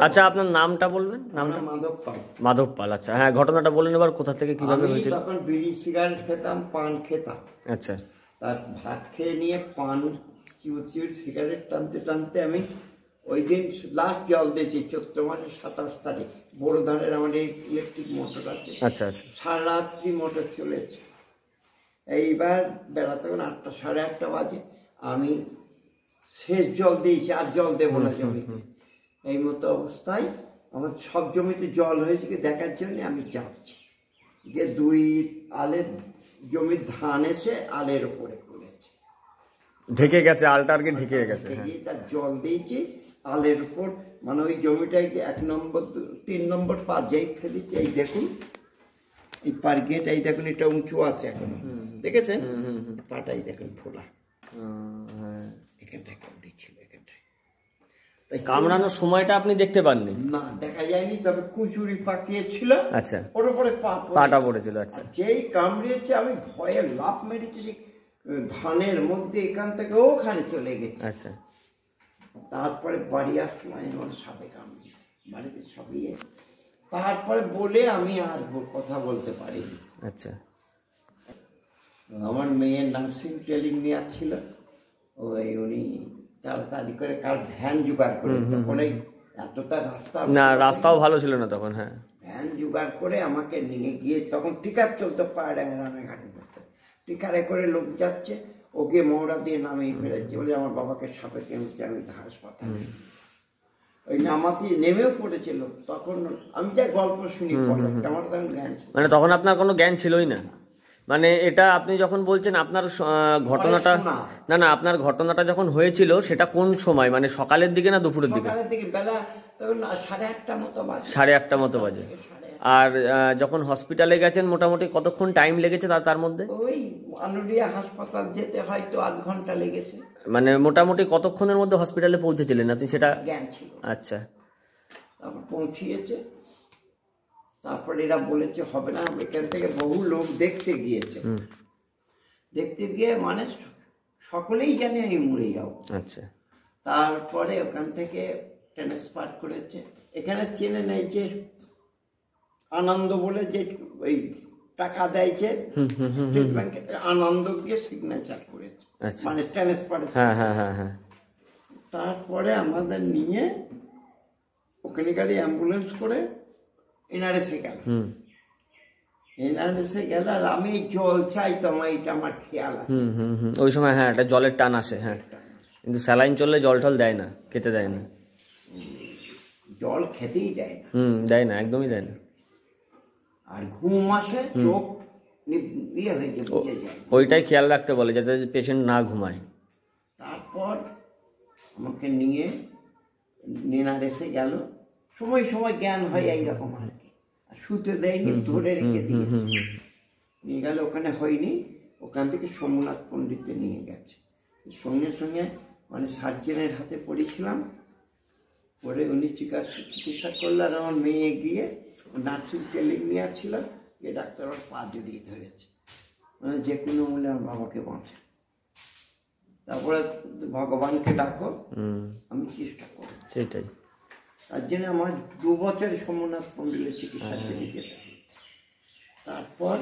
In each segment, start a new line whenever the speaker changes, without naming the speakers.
আচ্ছা, আপনার নামটা বলবেন? নামটা?
মাধব পাল।
মাধব পাল। আচ্ছা, হ্যাঁ, ঘটনাটা বলেন এবার, কোথা থেকে কিভাবে হয়েছিল?
তখন বিড়ি সিগারেট খেতাম, পান খেতাম।
আচ্ছা।
তার ভাত খেয়ে নিয়ে পান চিউর সিগারেট টানতে টানতে আমি ওই দিন লাস্ট জল দিয়েছি চৈত্র মাসের 27 তারিখ। বড় ধানের আমাদের ইলেকট্রিক মোটর আছে।
আচ্ছা আচ্ছা।
সারা রাত্রি মোটর চলেছে। এইবার বেলা তখন 8টা, সাড়ে 8টা বাজে। আমি শেষ জল দিয়েছি, আর জল দেবো না জমিতে। এই মতো অবস্থায় আমার সব জমিতে জল হয়েছে কি দেখার জন্য আমি যাচ্ছি, গিয়ে 2 আলের জমির ধান এসে আলের ওপরে পড়েছে,
ঢেকে গেছে, আলটা আর কি ঢেকে গেছে।
তার জল দিয়েছি আলের উপর, মানে ওই জমিটায় 1 নম্বর 3 নম্বর পা যেই ফেলেছে, এই দেখুন এই পার গেট, এই দেখুন এটা উঁচু আছে এখন, দেখেছেন পাটাই দেখুন ফোলা, এখানটায় কামড়েছিল, এখানটায়।
তাই কামড়ানোর সময়টা আপনি দেখতে পাননি?
না, দেখা যায়নি, তবে কুচুরি পাকিয়েছিল।
আচ্ছা।
ওর উপরে
পাটা পড়েছিল। আচ্ছা।
যেই কামড়িয়েছে আমি ভয়ে লাফ মেরেছি ধানের মধ্যে, এখান থেকে ওখানে চলে গেছে।
আচ্ছা।
তারপরে বাড়ি আসলাম, আমার সাপে কামড়িয়েছে বাড়িতে সবই। তারপরে বলে আমি আর কথা বলতে পারিনি।
আচ্ছা।
আমার মেয়ের নার্সিং ট্রেনিং নেওয়া ছিল, ওই উনি তাড়াতাড়ি করে কার ভ্যান জোগাড় করে, তখন এই এতটা রাস্তা
না, রাস্তাও ভালো ছিল না তখন। হ্যাঁ,
ভ্যান জোগাড় করে আমাকে নিয়ে গিয়ে, তখন টিকার চলতো পাড়ায় রানাঘাটে করতে, টিকারে করে লোক যাচ্ছে, ওকে মৌরা দিয়ে নামিয়ে ফেলেছে, বলে আমার বাবাকে সাপে কেমছে, আমি হাসপাতালে। ওই নামাতি নেমেও পড়েছিল, তখন আমি যা গল্প শুনি আমার তখন জ্ঞান ছিল,
মানে তখন আপনার কোনো জ্ঞান ছিলই না। মানে এটা আপনি যখন বলছেন আপনার ঘটনাটা, না না, আপনার ঘটনাটা যখন হয়েছিল সেটা কোন সময়, মানে সকালের দিকে না দুপুরের দিকে?
সকালের দিকে, বেলা তখন 8:30 মতো বাজে।
8:30 মতো বাজে। আর যখন হসপিটালে গেছেন মোটামুটি কতক্ষণ টাইম লেগেছে তার মধ্যে?
ওই আনুরিয়া হাসপাতাল যেতে হয়তো 1/2 ঘন্টা লেগেছে।
মানে মোটামুটি কতক্ষণের মধ্যে হসপিটালে পৌঁছেছিলেন আপনি সেটা?
জ্ঞান ছিল।
আচ্ছা।
তারপর পৌঁছিয়েছে, তারপর এরা বলেছে হবে না, এখান থেকে বহু লোক দেখতে গিয়েছে, দেখতে গিয়ে মানে সকলেই জানে আমি মরে যাও।
আচ্ছা।
তারপরে ওখান থেকে ট্রান্সফার করেছে, এখানে চেনে নেই যে আনন্দ বলে যে ওই টাকা দেয় যে স্টেট ব্যাংকে, আনন্দ গিয়ে সিগনেচার করেছে, মানে ট্রান্সফার।
হ্যাঁ হ্যাঁ হ্যাঁ হ্যাঁ।
তারপরে আমাদের নিয়ে ওখানে গাড়ি অ্যাম্বুলেন্স করে এনআরএসে গেল। এনআরএসে গেল, আর আমি জল চাইতাম, এইটা আমার খেয়াল আছে
ওই সময়। হ্যাঁ, এটা জলের টান আসে। হ্যাঁ, কিন্তু স্যালাইন চললে জল টল দেয় না, খেতে দেয় না,
জল খেতেই দেয় না।
দেয় না, একদমই দেয় না।
আর ঘুম আসে, চোখ ইয়ে হয়ে যায়,
ওইটাই খেয়াল রাখতে বলে যাতে পেশেন্ট না ঘুমায়।
তারপর আমাকে নিয়ে এনআরএসে গেল, সময় সময় জ্ঞান হয় এইরকম আর কি, শুতে দেয়নি, ধরে রেখে দিয়ে নিয়ে গেল, ওখানে হয়নি, ওখান থেকে সোমনাথ পণ্ডিতে নিয়ে গেছে। সঙ্গে সঙ্গে মানে সার্জেনের হাতে পড়েছিলাম, পরে উনি চিকিৎসা করলে, আর আমার মেয়ে গিয়ে নার্সিং ট্রেনিং নেওয়া ছিল, যে ডাক্তার আমার পা জড়িয়ে ধরেছে, মানে যে কোনো মূল্যে আমার বাবাকে বাঁচে। তারপরে ভগবানকে ডাকো, আমি চেষ্টা করব,
সেটাই।
তার জন্য আমার 2 বছর সোমনাথ পণ্ডিতের চিকিৎসা করে যেতে। তারপর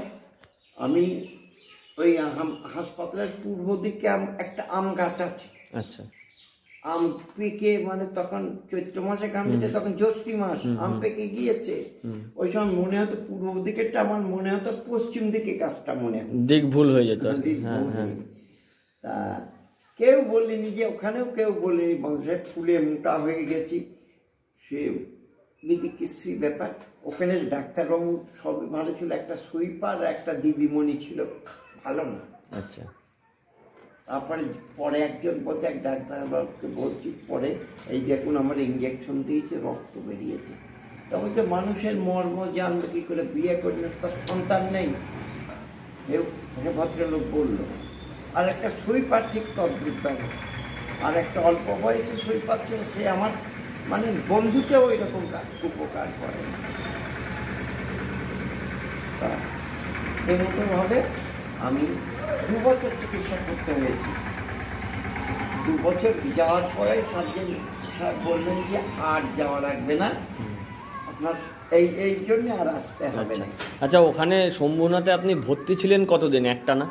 আমি ওই হাসপাতালের পূর্ব দিকে একটা আম গাছ আছে।
আচ্ছা।
আম পেকে, মানে তখন চৈত্র মাসে কামড়েছে, তখন জ্যৈষ্ঠ মাস, আম পেকে গিয়েছে। ওই সময় মনে হতো পূর্ব দিকেরটা, আমার মনে হতো পশ্চিম দিকে গাছটা মনে হতো,
দিক ভুল হয়ে যেত।
তা কেউ বলেনি, যে ওখানেও কেউ বলেনি, বংশের ফুলে মোটা হয়ে গেছি, সে বিদিকিস্ত্রী ব্যাপার। ওখানে ডাক্তারবাবু সবই ভালো ছিল, একটা সুইপার একটা দিদিমণি ছিল, ভালো না।
আচ্ছা।
তারপরে পরে একজন বলছে, এক ডাক্তারবাবুকে বলছি, পরে এই দেখুন আমার ইঞ্জেকশন দিয়েছে, রক্ত বেরিয়েছে। তা বলছে মানুষের মর্ম জানবে কি করে, বিয়ে করলে তার সন্তান নেই, হে ভদ্রলোক বলল। আর একটা সুইপার ঠিক তদ্রুপ ব্যাপার, আর একটা অল্প বয়সে সুইপার ছিল, সে আমার মানে বন্ধুকেও এরকম উপকার করে। তা এই মতোভাবে আমি 2 বছর চিকিৎসা করতে হয়েছি। 2 বছর যাওয়ার পরে সার্জেন সাহেব বললেন যে আর যাওয়া লাগবে না, আপনার এই জন্য আর আসতে হবে
আচ্ছা
না।
আচ্ছা, ওখানে শম্ভুনাথে আপনি ভর্তি ছিলেন কতদিন? একটা না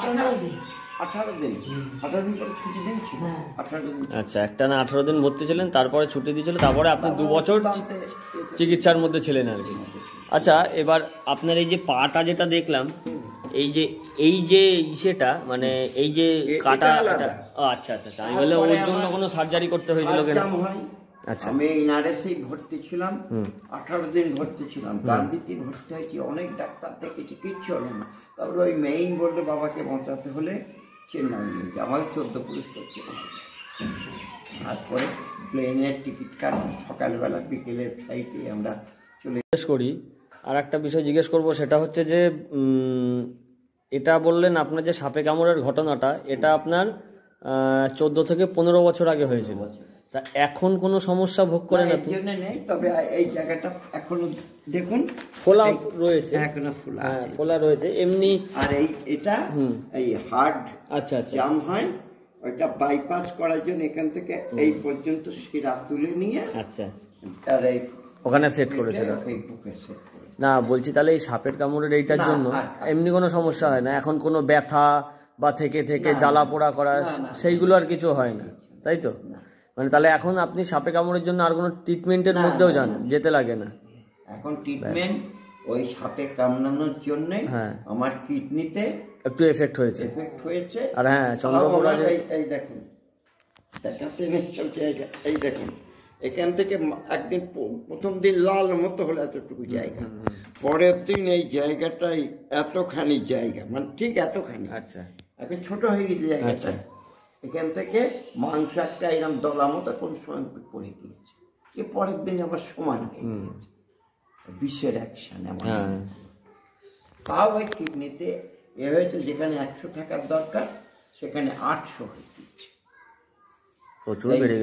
18 দিন 18 দিন পরে ছুটি দিন ছিল, 18 দিন।
আচ্ছা, একটা না 18 দিন ভর্তি ছিলেন, তারপরে ছুটি দিয়েছিল, তারপরে আপনি 2 বছর চিকিৎসার মধ্যে ছিলেন আর কি। আচ্ছা, এবার আপনার এই যে পাটা যেটা দেখলাম, এই যে সেটা মানে এই যে কাটা,
আলাদা।
আচ্ছা আচ্ছা আচ্ছা, আমি বললে ওর জন্য কোনো সার্জারি করতে হয়েছিল কিনা? আচ্ছা,
আমি এনআরএসে ভর্তি ছিলাম, 18 দিন ভর্তি ছিলাম, গান্ধীতে ভর্তি হয়েছি, অনেক ডাক্তার দেখেছি, কিচ্ছু হলো না। তারপরে ওই মেইন বললো বাবাকে বাঁচাতে হলে চেন্নাই নিয়ে যাও, আমাদের 14 পুলিশ করছে। তারপরে প্লেনের টিকিট কাটলাম, সকালবেলা বিকেলের ফ্লাইটে আমরা চলে।
জিজ্ঞেস করি, আর একটা বিষয় জিজ্ঞেস করব, সেটা হচ্ছে যে এটা বললেন আপনার যে সাপে কামড়ের ঘটনাটা, এটা আপনার 14 থেকে 15 বছর আগে হয়েছিল। তা এখন কোনো সমস্যা ভোগ করেন আপনি?
জন্য নেই, তবে এই জায়গাটা এখনো দেখুন
ফোলা রয়েছে,
এখনো ফোলা আছে,
ফোলা রয়েছে এমনি।
আর এটা এই হার্ট
আচ্ছা আচ্ছা,
জাম হয়, ওইটা বাইপাস করার জন্য এখান থেকে এই পর্যন্ত শিরা তুলে নিয়ে
আচ্ছা
আর এই
ওখানে সেট করেছিল।
এই বুকে সেট করে।
না বলছি, তাহলে এই সাপের কামড়ের এইটার জন্য এমনি কোনো সমস্যা হয় না? এখন কোনো ব্যথা বা থেকে জ্বালা পোড়া করা সেইগুলো আর কিছু হয় না, তাই তো? মানে তাহলে এখন আপনি সাপে কামড়ের জন্য আর কোনো ট্রিটমেন্টের মধ্যেও যেতে লাগে না?
এখন ট্রিটমেন্ট ওই সাপে কামড়ানোর জন্য আমার কিডনিতে
একটু এফেক্ট হয়েছে। আর হ্যাঁ,
চন্দ্রকোনা এই দেখুন, দেখাতে নেই সব জায়গা, এই দেখুন এখান থেকে একদিন প্রথম দিন লাল মতো হলো এতটুকু জায়গা, পরের দিন এই জায়গাটাই এতখানি জায়গা, মানে ঠিক এতখানি।
আচ্ছা,
এখন ছোট হয়ে গেছে জায়গাটা, এখান থেকে মাংস একটা এরকম দলা মতো কোন সময় পড়ে গিয়েছে, এ পরের দিন আবার সমান হয়ে গিয়েছে, বিষের অ্যাকশন এমন। তাও ওই কিডনিতে এ হয়েছে, যেখানে 100 থাকার দরকার সেখানে 800 হয়ে গিয়েছে,
প্রচুর বেড়ে